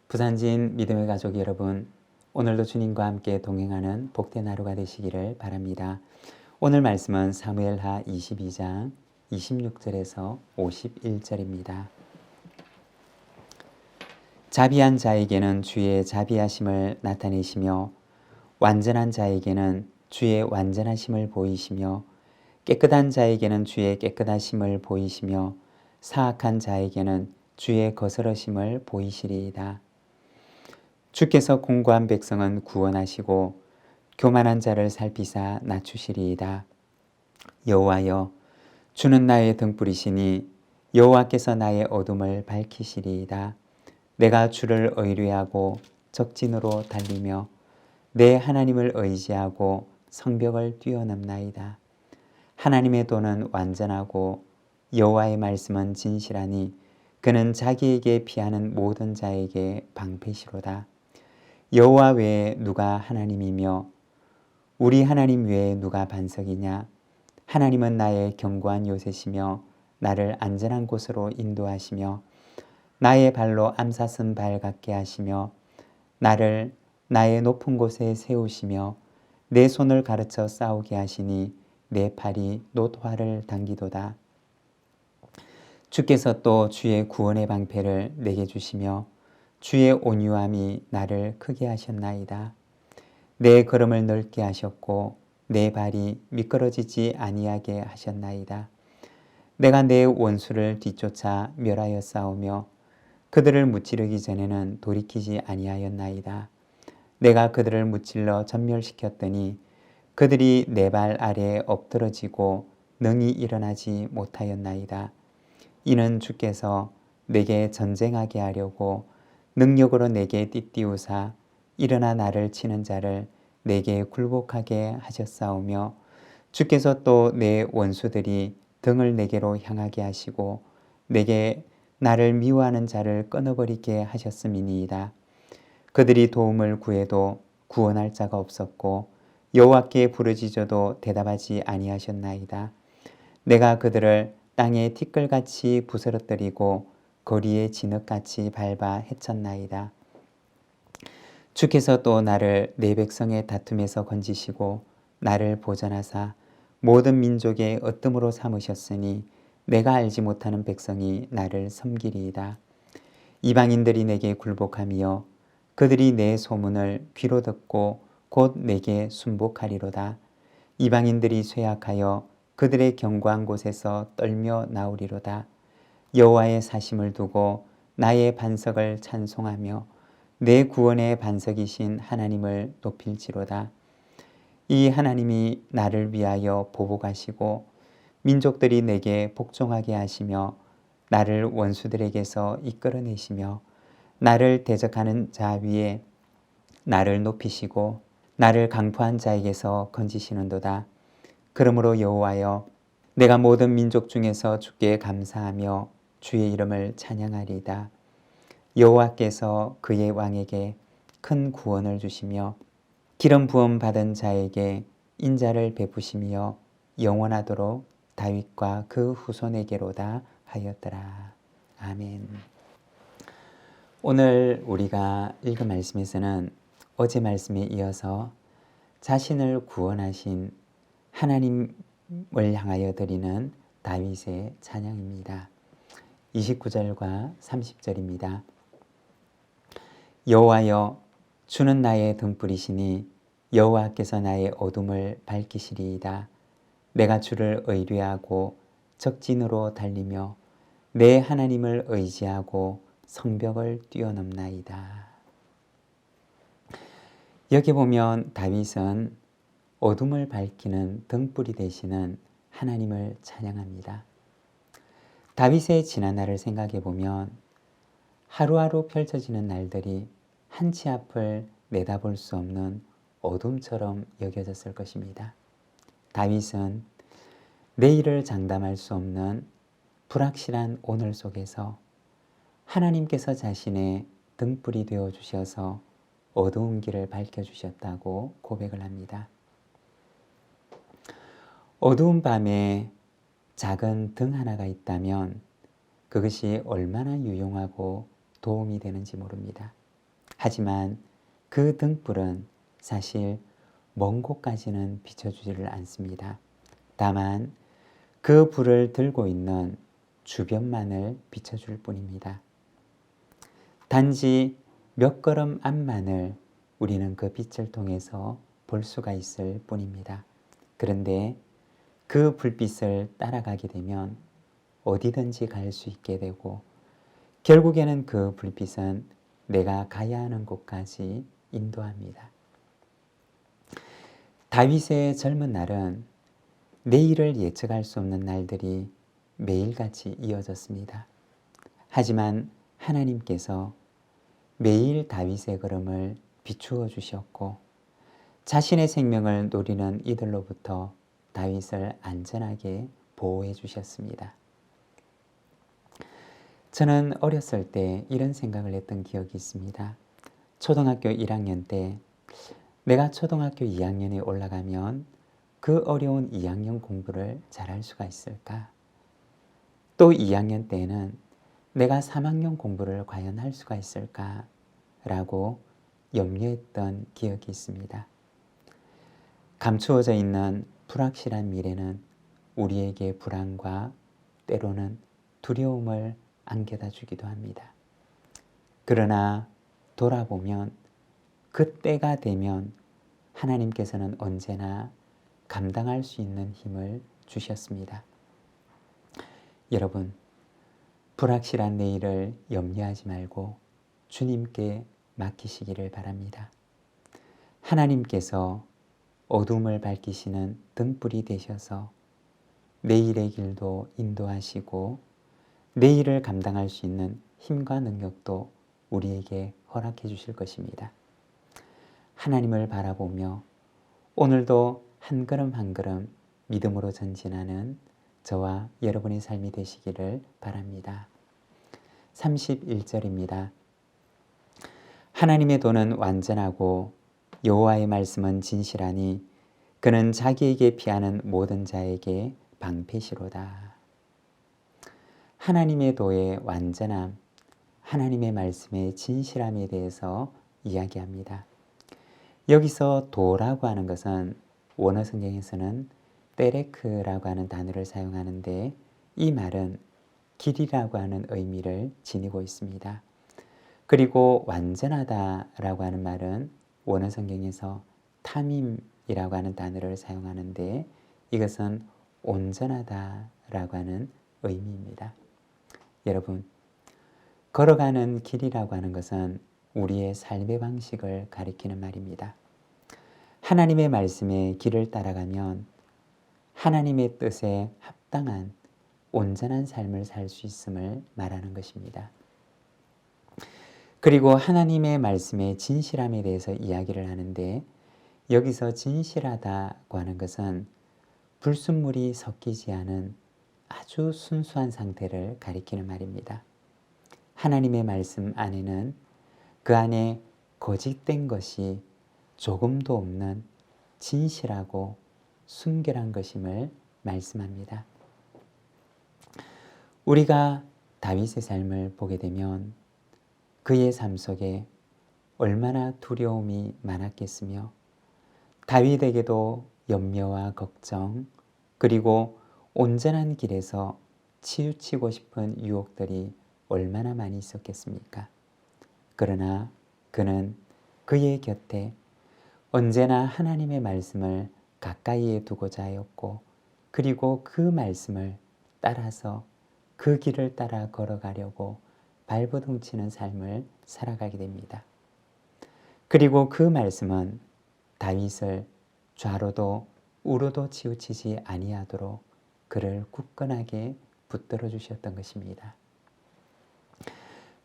부산진 믿음의 가족 여러분, 오늘도 주님과 함께 동행하는 복된 하루가 되시기를 바랍니다. 오늘 말씀은 사무엘하 22장 26절에서 51절입니다. 자비한 자에게는 주의 자비하심을 나타내시며 완전한 자에게는 주의 완전하심을 보이시며 깨끗한 자에게는 주의 깨끗하심을 보이시며 사악한 자에게는 주의 거스러심을 보이시리이다. 주께서 공고한 백성은 구원하시고 교만한 자를 살피사 낮추시리이다. 여호와여, 주는 나의 등불이시니 여호와께서 나의 어둠을 밝히시리이다. 내가 주를 의뢰하고 적진으로 달리며 내 하나님을 의지하고 성벽을 뛰어넘나이다. 하나님의 도는 완전하고 여호와의 말씀은 진실하니 그는 자기에게 피하는 모든 자에게 방패시로다. 여호와 외에 누가 하나님이며 우리 하나님 외에 누가 반석이냐? 하나님은 나의 견고한 요새시며 나를 안전한 곳으로 인도하시며 나의 발로 암사슴 발 같게 하시며 나를 나의 높은 곳에 세우시며 내 손을 가르쳐 싸우게 하시니 내 팔이 놋화를 당기도다. 주께서 또 주의 구원의 방패를 내게 주시며 주의 온유함이 나를 크게 하셨나이다. 내 걸음을 넓게 하셨고 내 발이 미끄러지지 아니하게 하셨나이다. 내가 내 원수를 뒤쫓아 멸하여 싸우며 그들을 무찌르기 전에는 돌이키지 아니하였나이다. 내가 그들을 무찔러 전멸시켰더니 그들이 내 발 아래에 엎드러지고 능히 일어나지 못하였나이다. 이는 주께서 내게 전쟁하게 하려고 능력으로 내게 띠띠우사 일어나 나를 치는 자를 내게 굴복하게 하셨사오며 주께서 또 내 원수들이 등을 내게로 향하게 하시고 내게 나를 미워하는 자를 끊어버리게 하셨음이니이다. 그들이 도움을 구해도 구원할 자가 없었고 여호와께 부르짖어도 대답하지 아니하셨나이다. 내가 그들을 땅에 티끌같이 부스러뜨리고 거리에 진흙같이 밟아 해쳤나이다. 주께서 또 나를 내 백성의 다툼에서 건지시고 나를 보전하사 모든 민족의 으뜸으로 삼으셨으니 내가 알지 못하는 백성이 나를 섬기리이다. 이방인들이 내게 굴복하며 그들이 내 소문을 귀로 듣고 곧 내게 순복하리로다. 이방인들이 쇠약하여 그들의 견고한 곳에서 떨며 나오리로다. 여호와의 사심을 두고 나의 반석을 찬송하며 내 구원의 반석이신 하나님을 높일지로다. 이 하나님이 나를 위하여 보복하시고 민족들이 내게 복종하게 하시며 나를 원수들에게서 이끌어내시며 나를 대적하는 자 위에 나를 높이시고 나를 강포한 자에게서 건지시는도다. 그러므로 여호와여, 내가 모든 민족 중에서 주께 감사하며 주의 이름을 찬양하리이다. 여호와께서 그의 왕에게 큰 구원을 주시며 기름 부음 받은 자에게 인자를 베푸시며 영원하도록 다윗과 그 후손에게로다 하였더라. 아멘. 오늘 우리가 읽은 말씀에서는 어제 말씀에 이어서 자신을 구원하신 하나님을 향하여 드리는 다윗의 찬양입니다. 29절과 30절입니다. 여호와여, 주는 나의 등불이시니 여호와께서 나의 어둠을 밝히시리이다. 내가 주를 의뢰하고 적진으로 달리며 내 하나님을 의지하고 성벽을 뛰어넘나이다. 여기 보면 다윗은 어둠을 밝히는 등불이 되시는 하나님을 찬양합니다. 다윗의 지난 날을 생각해 보면 하루하루 펼쳐지는 날들이 한치 앞을 내다볼 수 없는 어둠처럼 여겨졌을 것입니다. 다윗은 내일을 장담할 수 없는 불확실한 오늘 속에서 하나님께서 자신의 등불이 되어 주셔서 어두운 길을 밝혀주셨다고 고백을 합니다. 어두운 밤에 작은 등 하나가 있다면 그것이 얼마나 유용하고 도움이 되는지 모릅니다. 하지만 그 등불은 사실 먼 곳까지는 비춰주지를 않습니다. 다만 그 불을 들고 있는 주변만을 비춰줄 뿐입니다. 단지 몇 걸음 앞만을 우리는 그 빛을 통해서 볼 수가 있을 뿐입니다. 그런데 그 불빛을 따라가게 되면 어디든지 갈 수 있게 되고 결국에는 그 불빛은 내가 가야 하는 곳까지 인도합니다. 다윗의 젊은 날은 내일을 예측할 수 없는 날들이 매일같이 이어졌습니다. 하지만 하나님께서 매일 다윗의 걸음을 비추어 주셨고 자신의 생명을 노리는 이들로부터 다윗을 안전하게 보호해 주셨습니다. 저는 어렸을 때 이런 생각을 했던 기억이 있습니다. 초등학교 1학년 때 내가 초등학교 2학년에 올라가면 그 어려운 2학년 공부를 잘할 수가 있을까? 또 2학년 때에는 내가 3학년 공부를 과연 할 수가 있을까? 라고 염려했던 기억이 있습니다. 감추어져 있는 불확실한 미래는 우리에게 불안과 때로는 두려움을 안겨다 주기도 합니다. 그러나 돌아보면 그때가 되면 하나님께서는 언제나 감당할 수 있는 힘을 주셨습니다. 여러분, 불확실한 내일을 염려하지 말고 주님께 맡기시기를 바랍니다. 하나님께서 어둠을 밝히시는 등불이 되셔서 내일의 길도 인도하시고 내일을 감당할 수 있는 힘과 능력도 우리에게 허락해 주실 것입니다. 하나님을 바라보며 오늘도 한 걸음 한 걸음 믿음으로 전진하는 저와 여러분의 삶이 되시기를 바랍니다. 31절입니다. 하나님의 도는 완전하고 여호와의 말씀은 진실하니 그는 자기에게 피하는 모든 자에게 방패시로다. 하나님의 도의 완전함, 하나님의 말씀의 진실함에 대해서 이야기합니다. 여기서 도라고 하는 것은 원어 성경에서는 때레크라고 하는 단어를 사용하는데 이 말은 길이라고 하는 의미를 지니고 있습니다. 그리고 완전하다라고 하는 말은 원어 성경에서 탐임이라고 하는 단어를 사용하는데 이것은 온전하다라고 하는 의미입니다. 여러분, 걸어가는 길이라고 하는 것은 우리의 삶의 방식을 가리키는 말입니다. 하나님의 말씀의 길을 따라가면 하나님의 뜻에 합당한 온전한 삶을 살 수 있음을 말하는 것입니다. 그리고 하나님의 말씀의 진실함에 대해서 이야기를 하는데 여기서 진실하다고 하는 것은 불순물이 섞이지 않은 아주 순수한 상태를 가리키는 말입니다. 하나님의 말씀 안에는 그 안에 거짓된 것이 조금도 없는 진실하고 순결한 것임을 말씀합니다. 우리가 다윗의 삶을 보게 되면 그의 삶 속에 얼마나 두려움이 많았겠으며 다윗에게도 염려와 걱정 그리고 온전한 길에서 치우치고 싶은 유혹들이 얼마나 많이 있었겠습니까? 그러나 그는 그의 곁에 언제나 하나님의 말씀을 가까이에 두고자 하였고 그리고 그 말씀을 따라서 그 길을 따라 걸어가려고 발버둥치는 삶을 살아가게 됩니다. 그리고 그 말씀은 다윗을 좌로도 우로도 치우치지 아니하도록 그를 굳건하게 붙들어 주셨던 것입니다.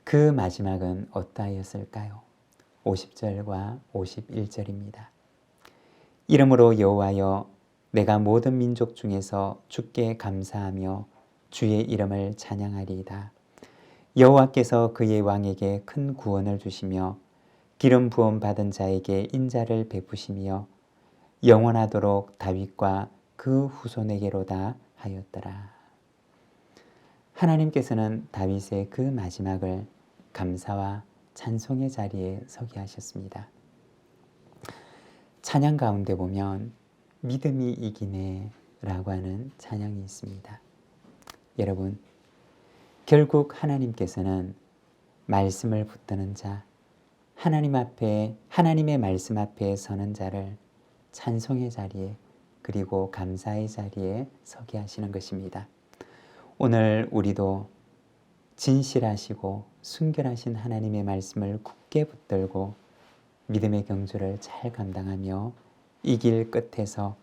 그 마지막은 어떠하였을까요? 50절과 51절입니다. 이러므로 여호와여 내가 모든 민족 중에서 주께 감사하며 주의 이름을 찬양하리이다. 여호와께서 그의 왕에게 큰 구원을 주시며 기름 부음 받은 자에게 인자를 베푸시며 영원하도록 다윗과 그 후손에게로다 하였더라. 하나님께서는 다윗의 그 마지막을 감사와 찬송의 자리에 서게 하셨습니다. 찬양 가운데 보면 믿음이 이기네 라고 하는 찬양이 있습니다. 여러분, 결국 하나님께서는 말씀을 붙드는 자, 하나님의 말씀 앞에 서는 자를 찬송의 자리에 그리고 감사의 자리에 서게 하시는 것입니다. 오늘 우리도 진실하시고 순결하신 하나님의 말씀을 굳게 붙들고 믿음의 경주를 잘 감당하며 이 길 끝에서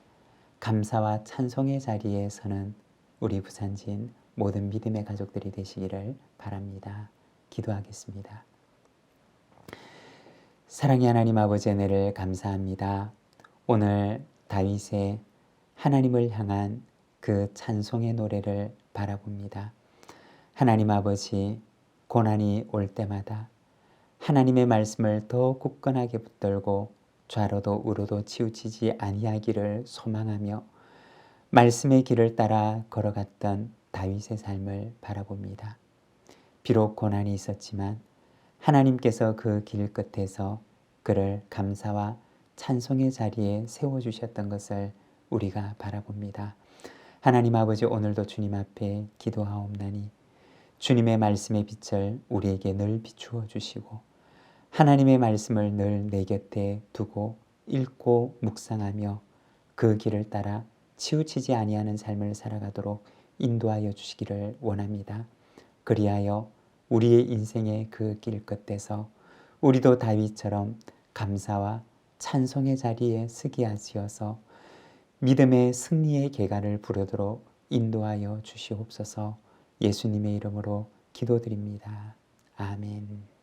감사와 찬송의 자리에 서는 우리 부산진 모든 믿음의 가족들이 되시기를 바랍니다. 기도하겠습니다. 사랑의 하나님 아버지 은혜를 감사합니다. 오늘 다윗의 하나님을 향한 그 찬송의 노래를 바라봅니다. 하나님 아버지, 고난이 올 때마다 하나님의 말씀을 더 굳건하게 붙들고 좌로도 우로도 치우치지 아니하기를 소망하며 말씀의 길을 따라 걸어갔던 다윗의 삶을 바라봅니다. 비록 고난이 있었지만 하나님께서 그 길 끝에서 그를 감사와 찬송의 자리에 세워주셨던 것을 우리가 바라봅니다. 하나님 아버지, 오늘도 주님 앞에 기도하옵나니 주님의 말씀의 빛을 우리에게 늘 비추어 주시고 하나님의 말씀을 늘 내 곁에 두고 읽고 묵상하며 그 길을 따라 치우치지 아니하는 삶을 살아가도록 인도하여 주시기를 원합니다. 그리하여 우리의 인생의 그 길 끝에서 우리도 다윗처럼 감사와 찬송의 자리에 서게 하시어서 믿음의 승리의 계가를 부르도록 인도하여 주시옵소서. 예수님의 이름으로 기도드립니다. 아멘.